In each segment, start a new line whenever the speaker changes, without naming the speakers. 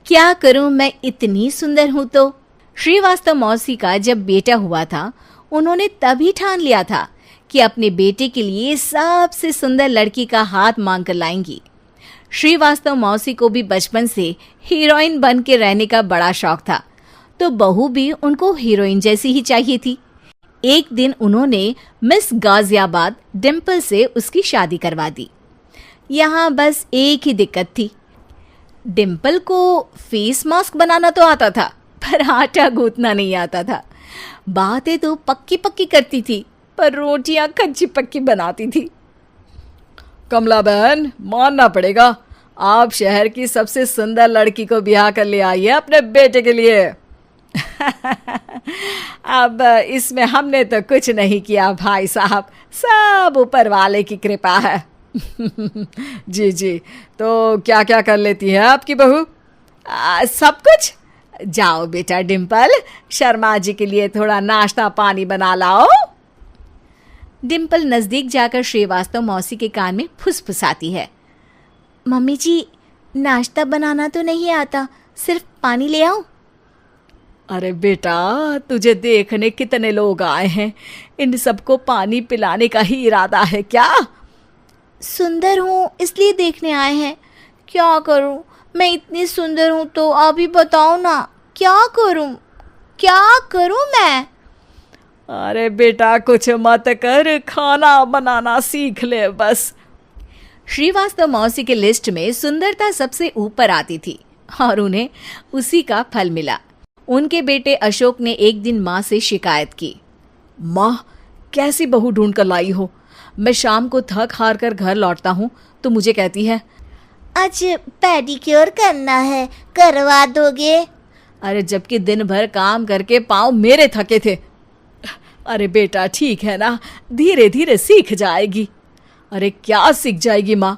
क्या करूं, मैं इतनी सुंदर हूं तो। श्रीवास्तव मौसी का जब बेटा हुआ था, उन्होंने तभी ठान लिया था कि अपने बेटे के लिए सबसे सुंदर लड़की का हाथ मांग कर लाएंगी। श्रीवास्तव मौसी को भी बचपन से हीरोइन बन के रहने का बड़ा शौक था, तो बहू भी उनको हीरोइन जैसी ही चाहिए थी। एक दिन उन्होंने मिस गाजियाबाद डिम्पल से उसकी शादी करवा दी। यहाँ बस एक ही दिक्कत थी, डिम्पल को फेस मास्क बनाना तो आता था, पर आटा गूंथना नहीं आता था। बातें तो पक्की पक्की करती थी, पर रोटियां कच्ची पक्की बनाती थी।
कमला बहन, मानना पड़ेगा, आप शहर की सबसे सुंदर लड़की को ब्याह कर ले आई है अपने बेटे के लिए।
अब इसमें हमने तो कुछ नहीं किया भाई साहब, सब ऊपर वाले की कृपा है।
जी जी, तो क्या क्या कर लेती है आपकी बहू?
सब कुछ। जाओ बेटा डिम्पल, शर्मा जी के लिए थोड़ा नाश्ता पानी बना लाओ। डिम्पल नजदीक जाकर श्रीवास्तव मौसी के कान में फुसफुसाती है। मम्मी जी, नाश्ता बनाना तो नहीं आता, सिर्फ पानी ले आओ।
अरे बेटा, तुझे देखने कितने लोग आए हैं, इन सबको पानी पिलाने का ही इरादा है क्या?
सुंदर हूँ इसलिए देखने आए हैं। क्या करूँ, मैं इतनी सुंदर हूँ तो आप ही बताओ ना, क्या करूँ मैं?
अरे बेटा, कुछ मत कर, खाना बनाना सीख ले बस।
श्रीवास्तव मौसी के लिस्ट में सुंदरता सबसे ऊपर आती थी और उन्हें उसी का फल मिला। उनके बेटे अशोक ने एक दिन माँ से शिकायत की।
माँ, कैसी बहू ढूंढ कर लाई हो? मैं शाम को थक हार कर घर लौटता हूँ तो मुझे कहती है,
आज पेडिक्योर करना है, करवा दोगे?
अरे जबकि दिन भर काम करके पाँव मेरे थके थे। अरे बेटा, ठीक है ना, धीरे धीरे सीख जाएगी। अरे क्या सीख जाएगी माँ,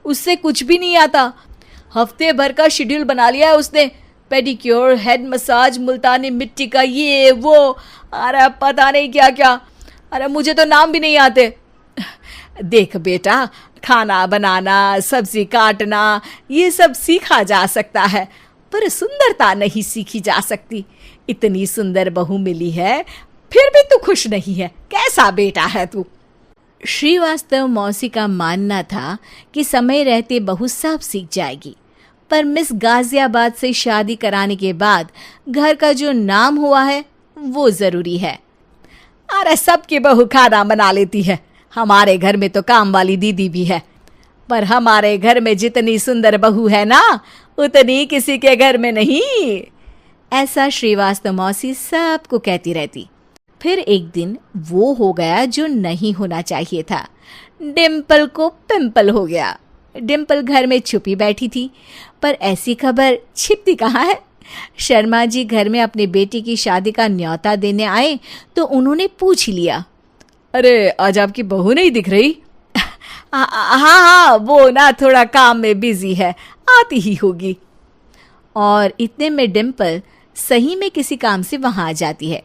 उससे कुछ भी नहीं आता। हफ्ते भर का शेड्यूल बना लिया है उसने, पेडिक्योर, हेड मसाज, मुल्तानी मिट्टी का ये वो, अरे पता नहीं क्या क्या। अरे मुझे तो नाम भी नहीं आते। देख बेटा, खाना बनाना, सब्जी काटना, ये सब सीखा जा सकता है, पर सुंदरता नहीं सीखी जा सकती। इतनी सुंदर बहू मिली है, फिर भी तू खुश नहीं है, कैसा बेटा है तू? श्रीवास्तव मौसी का मानना था कि समय रहते बहू सब सीख जाएगी, पर मिस गाजियाबाद से शादी कराने के बाद घर का जो नाम हुआ है वो जरूरी है। अरे सबकी बहू खाना बना लेती है, हमारे घर में तो काम वाली दीदी भी है, पर हमारे घर में जितनी सुंदर बहू है ना, उतनी किसी के घर में नहीं। ऐसा श्रीवास्तव मौसी सबको कहती रहती। फिर एक दिन वो हो गया जो नहीं होना चाहिए था, डिम्पल को पिंपल हो गया। डिम्पल घर में छुपी बैठी थी, पर ऐसी खबर छिपती कहाँ है। शर्मा जी घर में अपने बेटी की शादी का न्योता देने आए तो उन्होंने पूछ लिया, अरे आज आपकी बहू नहीं दिख रही?
हाँ, वो ना थोड़ा काम में बिजी है, आती ही होगी। और इतने में डिम्पल सही में किसी काम से वहां आ जाती है।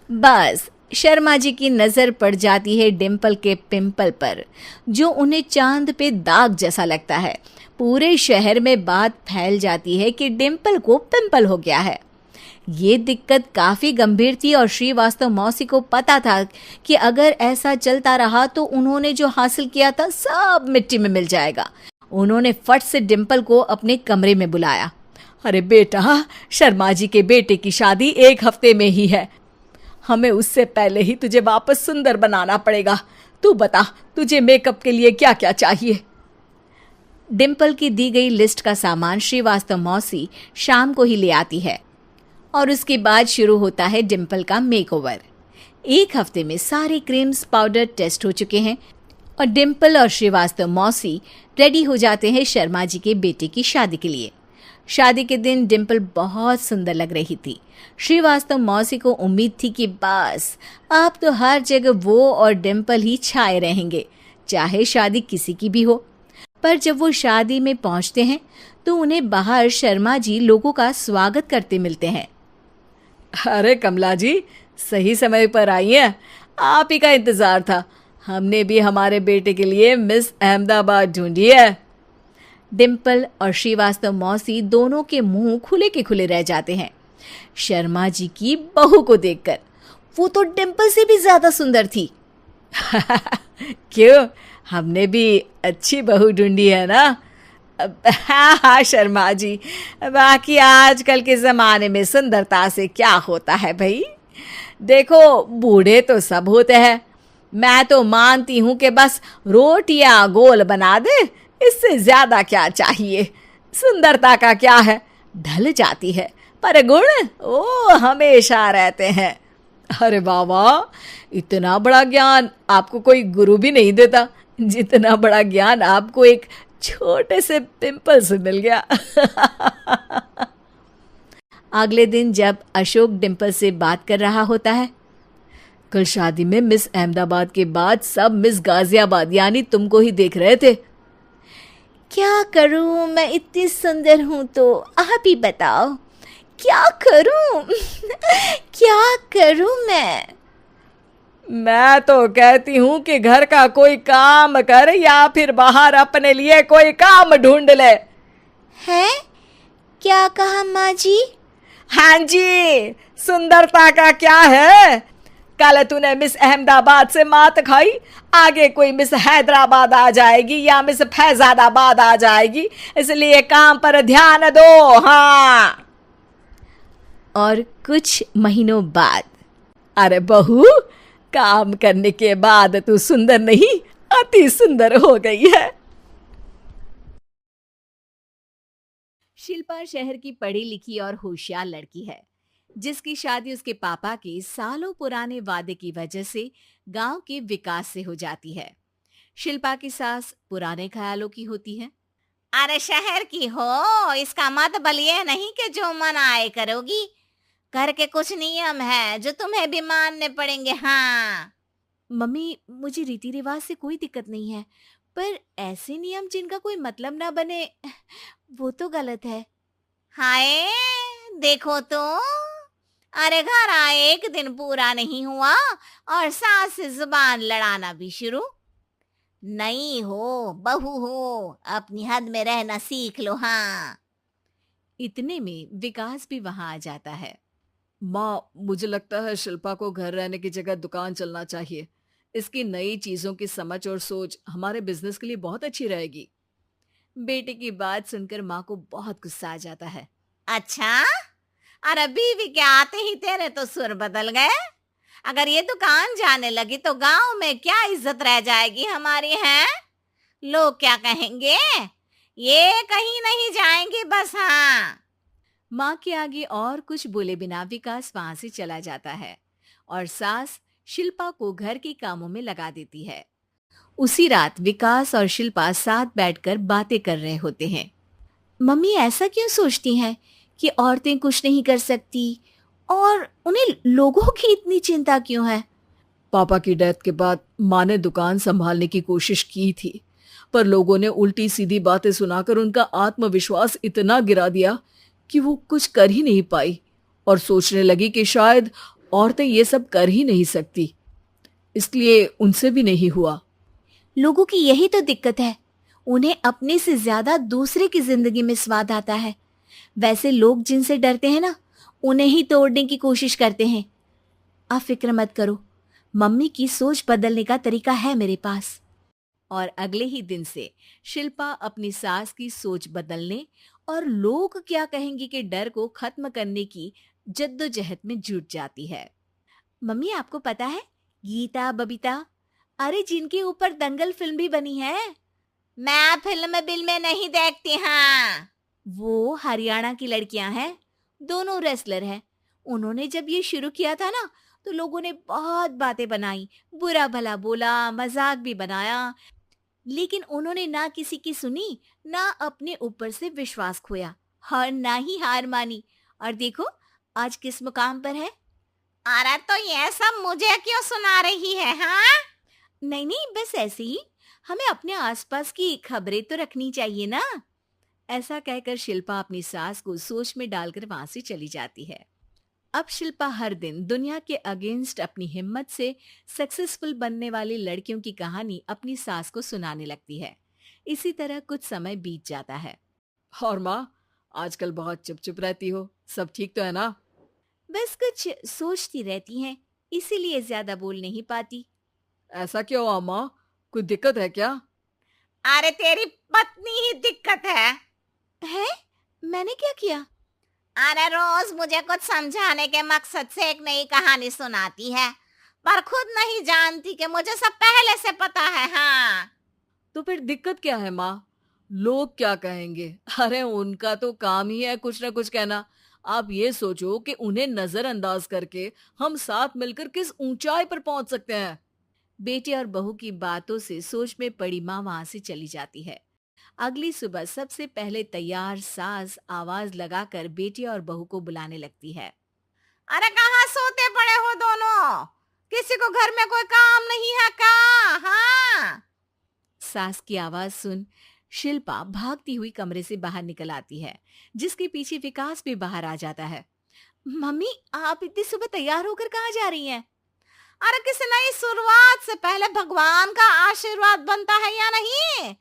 बस शर्मा जी की नजर पड़ जाती है डिम्पल के पिंपल पर, जो उन्हें चांद पे दाग जैसा लगता है। पूरे शहर में बात फैल जाती है कि डिम्पल को पिंपल हो गया है। ये दिक्कत काफी गंभीर थी और श्रीवास्तव मौसी को पता था कि अगर ऐसा चलता रहा तो उन्होंने जो हासिल किया था सब मिट्टी में मिल जाएगा। उन्होंने फट से डिम्पल को अपने कमरे में बुलाया।
अरे बेटा, शर्मा जी के बेटे की शादी 1 हफ्ते में ही है, हमें उससे पहले ही तुझे वापस सुंदर बनाना पड़ेगा। तू बता, तुझे मेकअप के लिए क्या क्या चाहिए?
डिम्पल की दी गई लिस्ट का सामान श्रीवास्तव मौसी शाम को ही ले आती है और उसके बाद शुरू होता है डिम्पल का मेकओवर। 1 हफ्ते में सारे क्रीम्स पाउडर टेस्ट हो चुके हैं और डिम्पल और श्रीवास्तव मौसी रेडी हो जाते हैं शर्मा जी के बेटे की शादी के लिए। शादी के दिन डिम्पल बहुत सुंदर लग रही थी। श्रीवास्तव मौसी को उम्मीद थी कि बस अब तो हर जगह वो और डिम्पल ही छाए रहेंगे, चाहे शादी किसी की भी हो। पर जब वो शादी में पहुंचते हैं तो उन्हें बाहर शर्मा जी लोगों का स्वागत करते मिलते हैं।
अरे कमला जी, सही समय पर आई हैं, आप ही का इंतजार था। हमने भी हमारे बेटे के लिए मिस अहमदाबाद ढूंढी है।
डिम्पल और श्रीवास्तव मौसी दोनों के मुंह खुले के खुले रह जाते हैं शर्मा जी की बहू को देखकर। वो तो डिम्पल से भी ज्यादा सुंदर थी।
क्यों, हमने भी अच्छी बहू ढूंढी है ना? हाँ हाँ शर्मा जी, बाकी आजकल के ज़माने में सुंदरता से क्या होता है भाई। देखो, बूढ़े तो सब होते हैं। मैं तो मानती हूँ कि बस रोटियां गोल बना दे, इससे ज्यादा क्या चाहिए। सुंदरता का क्या है, ढल जाती है, पर गुण वो हमेशा रहते हैं। अरे बाबा, इतना बड़ा ज्ञान आपको कोई गुरु भी नहीं देता जितना बड़ा ज्ञान आपको एक छोटे से पिंपल से मिल गया।
अगले दिन जब अशोक डिम्पल से बात कर रहा होता है,
कल शादी में मिस अहमदाबाद के बाद सब मिस गाजियाबाद यानी तुमको ही देख रहे थे।
क्या करूं, मैं इतनी सुंदर हूं तो आप ही बताओ क्या करूं। क्या करूं
मैं तो कहती हूं कि घर का कोई काम कर या फिर बाहर अपने लिए कोई काम ढूंढ ले।
है? क्या कहा माँ जी?
हाँ जी, सुंदरता का क्या है। कल तूने मिस अहमदाबाद से मात खाई, आगे कोई मिस हैदराबाद आ जाएगी या मिस फैजादाबाद आ जाएगी, इसलिए काम पर ध्यान दो। हाँ।
और कुछ महीनों बाद,
अरे बहू, काम करने के बाद तू सुंदर नहीं, अति सुंदर हो गई है।
शिल्पा शहर की पढ़ी लिखी और होशियार लड़की है, जिसकी शादी उसके पापा के सालों पुराने वादे की वजह से गांव के विकास से हो जाती है। शिल्पा की सास पुराने ख्यालों की होती है।
अरे शहर की हो, इसका मतलब ये नहीं कि जो मन आए करोगी। घर के कुछ नियम है जो तुम्हें भी मानने पड़ेंगे। हाँ
मम्मी, मुझे रीति रिवाज से कोई दिक्कत नहीं है, पर ऐसे नियम जिनका कोई मतलब ना बने, वो तो गलत है।
हाय, देखो तो, अरे घर आए एक दिन पूरा नहीं हुआ और सास से जुबान लड़ाना भी शुरू। नहीं हो, बहू हो, अपनी हद में रहना सीख लो। हाँ।
इतने में विकास भी वहां आ जाता है।
माँ, मुझे लगता है शिल्पा को घर रहने की जगह दुकान चलना चाहिए। इसकी नई चीजों की समझ और सोच हमारे बिजनेस के लिए बहुत अच्छी रहेगी।
बेटे की बात सुनकर माँ को बहुत गुस्सा आ जाता है।
अच्छा, अरे बीवी के आते ही तेरे तो सुर बदल गए। अगर ये दुकान जाने लगी तो गांव में क्या इज्जत रह जाएगी हमारी। है, लोग क्या कहेंगे। ये कहीं नहीं जाएंगी बस। हाँ।
माँ के आगे और कुछ बोले बिना विकास वहां से चला जाता है और सास शिल्पा को घर के कामों में लगा देती है। उसी रात विकास और शिल्पा साथ बैठकर बातें कर रहे होते हैं। मम्मी ऐसा क्यों सोचती हैं कि औरतें कुछ नहीं कर सकती और उन्हें लोगों की इतनी चिंता क्यों है?
पापा की डेथ के बाद माँ ने दुकान संभालने की कोशिश की थी, पर लोगों ने उल्टी सीधी बातें सुनाकर उनका आत्मविश्वास इतना गिरा दिया कि वो कुछ कर ही नहीं पाई और सोचने लगी कि शायद औरतें ये सब कर ही नहीं सकती, इसलिए उनसे भी नहीं हुआ।
लोगों की यही तो दिक्कत है, उन्हें अपने से ज्यादा दूसरे की जिंदगी में स्वाद आता है। वैसे लोग जिनसे डरते हैं ना, उन्हें ही तोड़ने की कोशिश करते हैं। आप फिक्र मत करो, मम्मी की सोच बदलने का तरीका है मेरे पास। और अगले ही दिन से शिल्पा अपनी सास की सोच बदलने और लोग क्या कहेंगे के डर को खत्म करने की जद्दोजहद में जुट जाती है। मम्मी, आपको पता है गीता, बबीता, अरे जिनके ऊपर दंगल फिल्म भी बनी है।
मैं फिल्म बिल में नहीं देखती। हाँ।
वो हरियाणा की लड़कियां हैं, दोनों रेसलर हैं। उन्होंने जब ये शुरू किया था ना, तो लोगों ने बहुत बातें बनाई, बुरा भला बोला, मजाक भी बनाया, लेकिन उन्होंने ना किसी की सुनी, ना अपने ऊपर से विश्वास खोया और ना ही हार मानी। और देखो आज किस मुकाम पर है।
अरे तो ये सब मुझे क्यों सुना रही है? हाँ।
नहीं नहीं, बस ऐसे ही, हमें अपने आसपास की खबरें तो रखनी चाहिए ना। ऐसा कहकर शिल्पा अपनी सास को सोच में डालकर वहां से चली जाती है। अब शिल्पा हर दिन दुनिया के अगेंस्ट अपनी हिम्मत से सक्सेसफुल बनने वाली लड़कियों की कहानी अपनी सास को सुनाने लगती है, इसी तरह कुछ समय बीत जाता है।
और माँ, आजकल बहुत चुप चुप रहती हो, सब ठीक तो है ना?
बस कुछ सोचती रहती हैं, इसीलिए ज्यादा बोल नहीं पाती।
ऐसा क्यों हुआ माँ, कोई दिक्कत है क्या?
अरे तेरी पत्नी ही दिक्कत है।
है? मैंने क्या किया?
अरे रोज मुझे कुछ समझाने के मकसद से एक नई कहानी सुनाती है, पर खुद नहीं जानती कि मुझे सब पहले से पता है। हाँ,
तो फिर दिक्कत क्या है माँ? लोग क्या कहेंगे? अरे उनका तो काम ही है कुछ ना कुछ कहना। आप ये सोचो कि उन्हें नजरअंदाज करके हम साथ मिलकर किस ऊंचाई पर पहुंच सकते हैं।
बेटे और बहू की बातों से सोच में पड़ी माँ वहां से चली जाती है। अगली सुबह सबसे पहले तैयार सास आवाज लगाकर बेटे और बहू को बुलाने लगती है।
अरे कहाँ सोते पड़े हो दोनों? किसी को घर में कोई काम नहीं है क्या? हाँ,
सास की आवाज सुन शिल्पा भागती हुई कमरे से बाहर निकल आती है, जिसके पीछे विकास भी बाहर आ जाता है। मम्मी, आप इतनी सुबह तैयार होकर कहाँ जा रही हैं?
अरे किसी नई शुरुआत से पहले भगवान का आशीर्वाद बनता है या नहीं?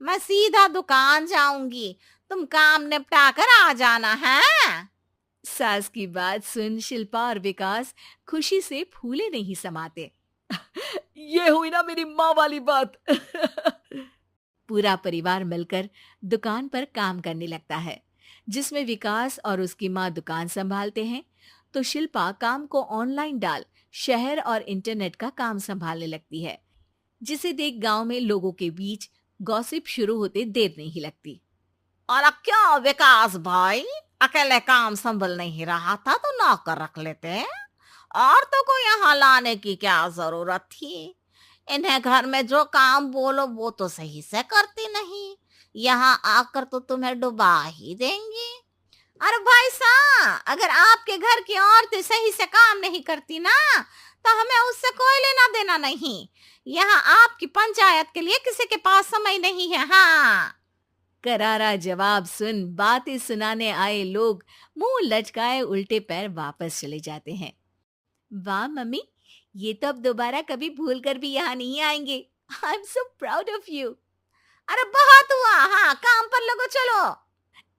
मैं सीधा दुकान जाऊंगी, तुम काम निपटा कर आ जाना है।
सास की बात सुन शिल्पा और विकास खुशी से फूले नहीं समाते।
ये हुई ना मेरी माँ वाली बात।
पूरा परिवार मिलकर दुकान पर काम करने लगता है, जिसमें विकास और उसकी माँ दुकान संभालते हैं, तो शिल्पा काम को ऑनलाइन डाल शहर और इंटरनेट का काम संभालने लगती है, जिसे देख गांव में लोगों के बीच गॉसिप शुरू होते देर नहीं लगती।
और क्या विकास भाई, अकेले काम संभल नहीं रहा था तो नौकर रख लेते, और तो को यहाँ लाने की क्या जरूरत थी? इन्हें घर में जो काम बोलो वो तो सही से करती नहीं, यहाँ आकर तो तुम्हें डुबा ही देंगी। अरे भाई साहब, अगर आपके घर की औरतें सही से काम नहीं करती ना, तो हमें उससे कोई लेना देना नहीं। यहाँ आपकी पंचायत के लिए किसी के पास समय नहीं है। हाँ,
करारा जवाब सुन बातें सुनाने आए लोग मुंह लटकाए उल्टे पैर वापस चले जाते हैं। वाह मम्मी, ये तो अब दोबारा कभी भूल कर भी यहाँ नहीं आएंगे। I am so proud of you.
अरे बहुत हुआ, हाँ काम पर लगो चलो।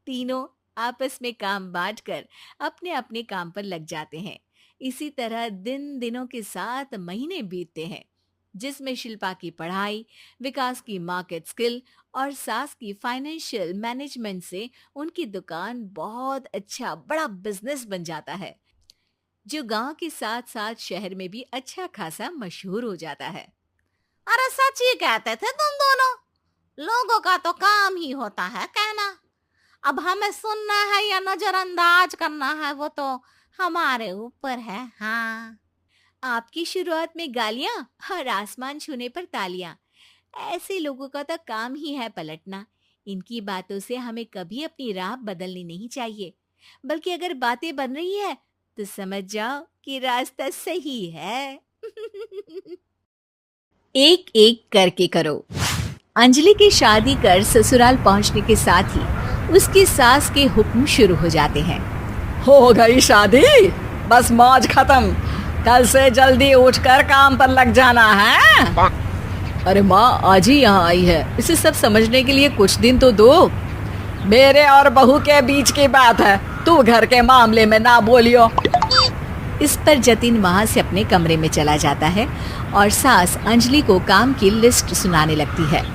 तीनों आपस में काम बांटकर अपने अपने काम पर लग जाते हैं। इसी तरह दिनों के साथ महीने बीतते हैं, जिसमें शिल्पा की पढ़ाई, विकास की मार्केट स्किल और सास की फाइनेंशियल मैनेजमेंट से उनकी दुकान बहुत अच्छा बड़ा बिजनेस बन जाता है, जो गांव के साथ साथ शहर में भी अच्छा खासा मशहूर हो जाता है।
अरे सच ही कहते थे तुम दोनों, लोगों का तो काम ही होता है कहना। अब हमें सुनना है या नजरअंदाज करना है वो तो हमारे ऊपर है। हाँ,
आपकी शुरुआत में गालियां और आसमान छूने पर तालियां, ऐसे लोगों का तो काम ही है पलटना। इनकी बातों से हमें कभी अपनी राह बदलनी नहीं चाहिए, बल्कि अगर बातें बन रही है तो समझ जाओ कि रास्ता सही है। एक एक करके करो। अंजलि की शादी कर ससुराल पहुंचने के साथ ही उसकी सास के हुक्म शुरू हो जाते हैं।
हो गई शादी, बस मौज खत्म, कल से जल्दी उठकर काम पर लग जाना है। अरे माँ आज ही यहाँ आई है, इसे सब समझने के लिए कुछ दिन तो दो। मेरे और बहू के बीच की बात है, तू घर के मामले में ना बोलियो।
इस पर जतिन वहां से अपने कमरे में चला जाता है और सास अंजलि को काम की लिस्ट सुनाने लगती है।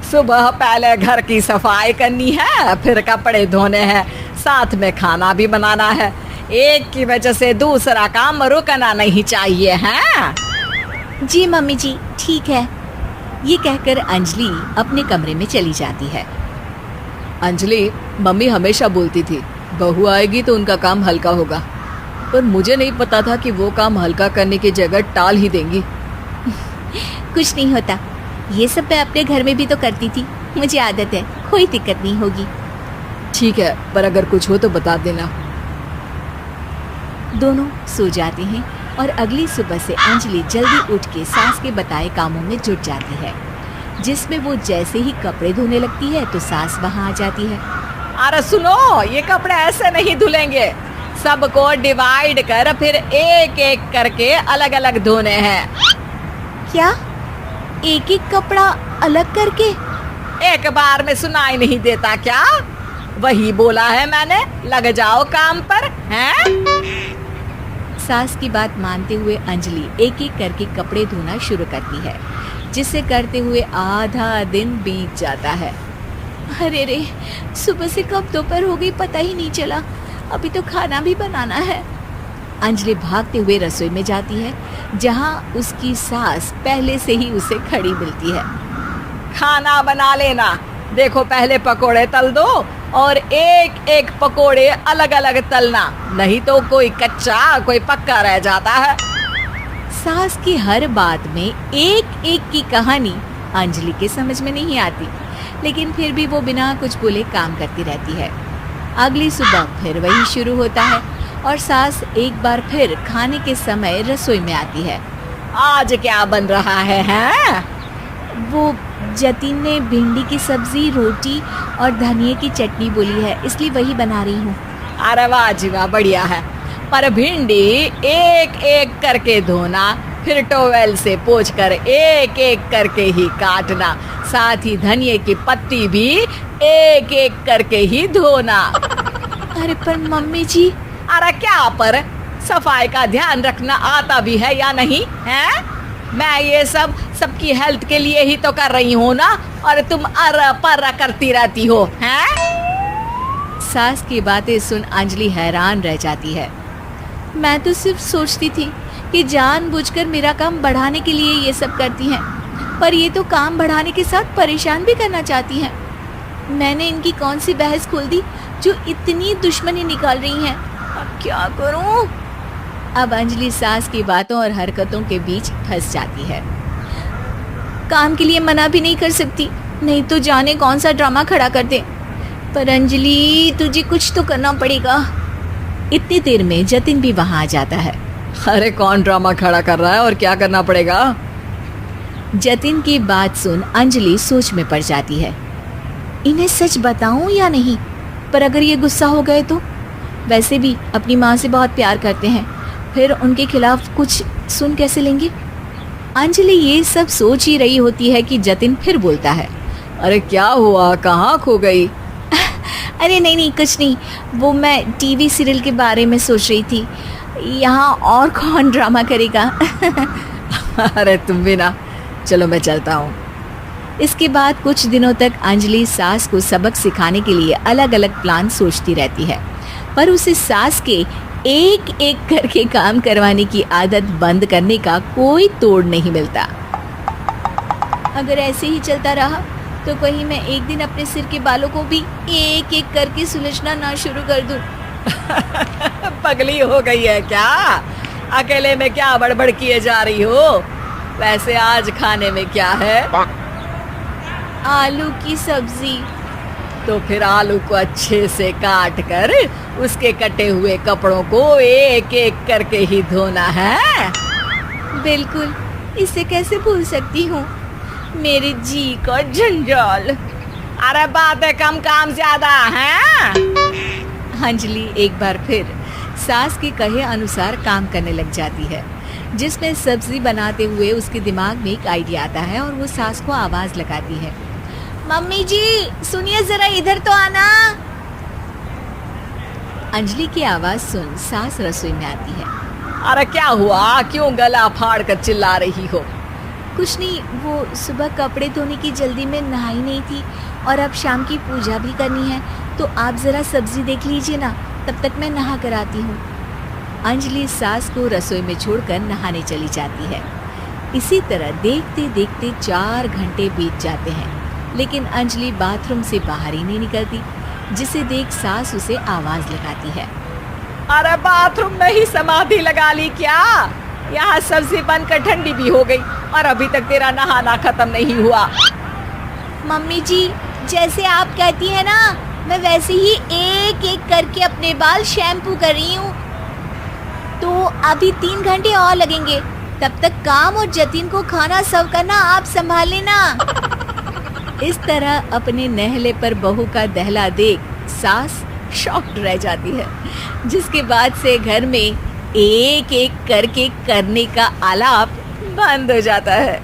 सुबह पहले घर की सफाई करनी है, फिर कपड़े धोने हैं, साथ में खाना भी बनाना है। एक की वजह से दूसरा काम रुकना नहीं चाहिए है।
जी मम्मी जी, ठीक है। ये कहकर अंजलि अपने कमरे में चली जाती है।
अंजलि, मम्मी हमेशा बोलती थी बहू आएगी तो उनका काम हल्का होगा, पर मुझे नहीं पता था कि वो काम हल्का करने की जगह टाल ही देंगी।
कुछ नहीं होता, ये सब मैं अपने घर में भी तो करती थी, मुझे आदत है, कोई दिक्कत नहीं होगी।
ठीक है, पर अगर कुछ हो तो बता देना।
दोनों सो जाते हैं और अगली सुबह से अंजलि जल्दी उठ के सास के बताए कामों में जुट जाती है, जिसमें वो जैसे ही कपड़े धोने लगती है तो सास वहां आ जाती है।
अरे सुनो, ये कपड़े ऐसे नहीं धुलेंगे, सबको डिवाइड कर फिर एक एक करके अलग अलग धोने हैं।
क्या? एक एक कपड़ा अलग करके?
एक बार में सुनाई नहीं देता क्या? वही बोला है मैंने, लग जाओ काम पर, हैं?
सास की बात मानते हुए अंजलि एक एक करके कपड़े धोना शुरू करती है, जिसे करते हुए आधा दिन बीत जाता है। अरे रे, सुबह से कब दोपहर हो गई पता ही नहीं चला। अभी तो खाना भी बनाना है। अंजलि भागते हुए रसोई में जाती है, जहां उसकी सास पहले से ही उसे खड़ी मिलती है।
खाना बना लेना, देखो पहले पकोड़े तल दो और एक एक पकोड़े अलग अलग तलना, नहीं तो कोई कच्चा कोई पक्का रह जाता है।
सास की हर बात में एक एक की कहानी अंजलि के समझ में नहीं आती, लेकिन फिर भी वो बिना कुछ बोले काम करती रहती है। अगली सुबह फिर वही शुरू होता है और सास एक बार फिर खाने के समय रसोई में आती है।
आज क्या बन रहा है, हैं?
वो जतिन ने भिंडी की सब्जी, रोटी और धनिया की चटनी बोली है, इसलिए वही बना रही हूँ।
अरे वाह जी वाह, बढ़िया है। पर भिंडी एक एक करके धोना, फिर टोवेल से पोंछकर एक एक करके ही काटना, साथ ही धनिया की पत्ती भी एक एक करके ही धोना।
अरे पर मम्मी जी।
अरे क्या पर? सफाई का ध्यान रखना आता भी है या नहीं, हैं? मैं ये सब सबकी हेल्थ के लिए ही तो कर रही हूँ ना, और तुम अर पर करती रहती हो, हैं?
सास की बातें सुन अंजलि हैरान रह जाती है। मैं तो सिर्फ सोचती थी कि जानबूझकर मेरा काम बढ़ाने के लिए ये सब करती हैं, पर ये तो काम बढ़ाने के साथ परेशान भी करना चाहती हैं। मैंने इनकी कौन सी बहस खोल दी जो इतनी दुश्मनी निकाल रही हैं? अब क्या करूं? अब अंजलि सास की बातों और हरकतों के बीच फंस जाती है। काम के लिए मना भी नहीं कर सकती, नहीं तो जाने कौन सा ड्रामा खड़ा कर दे। पर अंजलि, तुझे कुछ तो करना पड़ेगा। इतनी देर में जतिन भी वहां आ जाता है।
अरे कौन ड्रामा खड़ा कर रहा है और क्या करना पड़ेगा?
जतिन की बात सुन अंजलि सोच में पड़ जाती है। इन्हें सच बताऊं या नहीं? पर अगर ये गुस्सा हो गए तो? वैसे भी अपनी माँ से बहुत प्यार करते हैं, फिर उनके खिलाफ कुछ सुन कैसे लेंगे? अंजलि ये सब सोच ही रही होती है कि जतिन फिर बोलता है।
अरे क्या हुआ, कहाँ खो गई?
अरे नहीं कुछ नहीं, वो मैं टीवी सीरियल के बारे में सोच रही थी। यहाँ और कौन ड्रामा करेगा?
अरे तुम भी ना, चलो मैं चलता हूँ।
इसके बाद कुछ दिनों तक अंजलि सास को सबक सिखाने के लिए अलग अलग प्लान सोचती रहती है, पर उसे सास के एक एक करके काम करवाने की आदत बंद करने का कोई तोड़ नहीं मिलता। अगर ऐसे ही चलता रहा तो कहीं मैं एक दिन अपने सिर के बालों को भी एक एक करके सुलझना ना शुरू कर दूं।
पगली हो गई है क्या? अकेले में क्या बड़बड़ किए जा रही हो? वैसे आज खाने में क्या है?
आलू की सब्जी।
तो फिर आलू को अच्छे से काट कर उसके कटे हुए कपड़ों को एक एक करके ही धोना है।
बिल्कुल, इसे कैसे भूल सकती हूँ? मेरे जी का जंजाल।
अरे बातें कम काम ज्यादा है।
अंजलि एक बार फिर सास के कहे अनुसार काम करने लग जाती है, जिसमें सब्जी बनाते हुए उसके दिमाग में एक आइडिया आता है और वो सास को आवाज लगाती है। मम्मी जी सुनिए, जरा इधर तो आना। अंजलि की आवाज सुन सास रसोई में आती है।
अरे क्या हुआ, क्यों गला फाड़ कर चिल्ला रही हो?
कुछ नहीं, वो सुबह कपड़े धोने की जल्दी में नहाई नहीं थी और अब शाम की पूजा भी करनी है, तो आप जरा सब्जी देख लीजिए ना, तब तक मैं नहा कर आती हूँ। अंजलि सास को रसोई में छोड़कर नहाने चली जाती है। इसी तरह देखते देखते 4 घंटे बीत जाते हैं, लेकिन अंजलि बाथरूम से बाहर ही नहीं निकलती, जिसे देख सास उसे आवाज लगाती है।
अरे बाथरूम में ही समाधि लगा ली क्या? यहाँ सब्जी बनकर ठंडी भी हो गई और अभी तक तेरा नहाना खत्म नहीं हुआ।
मम्मी जी जैसे आप कहती हैं ना, मैं वैसे ही एक एक करके अपने बाल शैम्पू कर रही हूँ। तो अभी 3 घंटे और लगेंगे, तब तक काम और जतिन को खाना सर्व करना आप संभाल लेना। इस तरह अपने नहले पर बहू का दहला देख सास शॉक्ड रह जाती है, जिसके बाद से घर में एक एक करके करने का आलाप बंद हो जाता है।